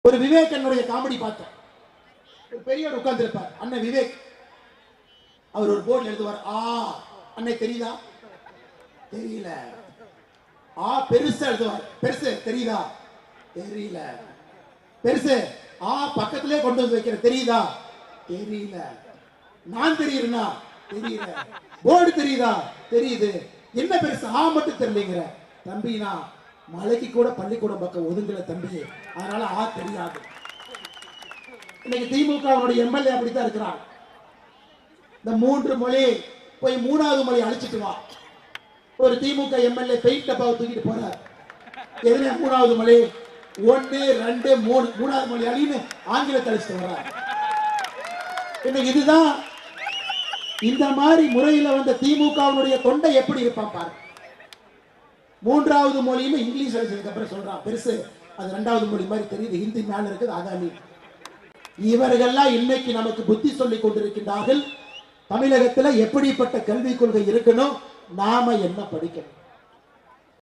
ஒரு விவேக் என்னுடைய காமெடி பார்த்தேன். ஒரு பெரியவர் உட்கார்ந்து இருப்பார், அண்ணன் விவேக். அவர் ஒரு போர்டில் எழுதுவார், ஆ அண்ணே தெரியுதா? தெரியல. ஆ பெருசா எழுதுவார், பெருசு தெரியுதா? தெரியல. பெருசு ஆ பக்கத்திலே கொண்டு வந்து வைக்கிற, தெரியுதா? தெரியல. நான் தெரியுறேனா? தெரியல. போர்டு தெரியுதா? தெரியுது. என்ன பெருசு? ஆ மட்டும் தெரியலங்கிற. தம்பி நான் மலைக்கு கூட பள்ளிக்கூடம் பக்கம் ஒதுங்கல தம்பி, அதனால ஆ தெரியாது. இன்னைக்கு திமுகவுடைய எம்எல்ஏ அப்படித்தான் இருக்கிறார். இந்த 3 மொழி போய் 3வது மொழி அழிச்சிட்டு வா. ஒரு திமுக எம்எல்ஏ பெயிண்ட் டப்பாவை தூக்கிட்டு போறார். எதுனா 3வது மொழி 1 2 3 3வது மொழி அழின்னு ஆங்கிலத்தை அழிச்சிட்டு வர்றார். இன்னைக்கு இதுதான் இந்த மாதிரி முறையில் வந்த திமுகவுடைய தொண்டை எப்படி இருப்பான் பாரு. 3வது மொழியும் இங்கிலீஷ் அழிச்சதுக்கு அப்புறம் சொல்றான் பெருசு அது 2வது மொழி மாதிரி தெரியுது, ஹிந்தி மேல இருக்குது அதானி. இவர்கள்லாம் இன்னைக்கு நமக்கு புத்தி சொல்லிக் கொண்டிருக்கின்றார்கள். தமிழகத்தில் எப்படிப்பட்ட கல்விக் கொள்கை இருக்கணும், நாம என்ன படிக்கணும்.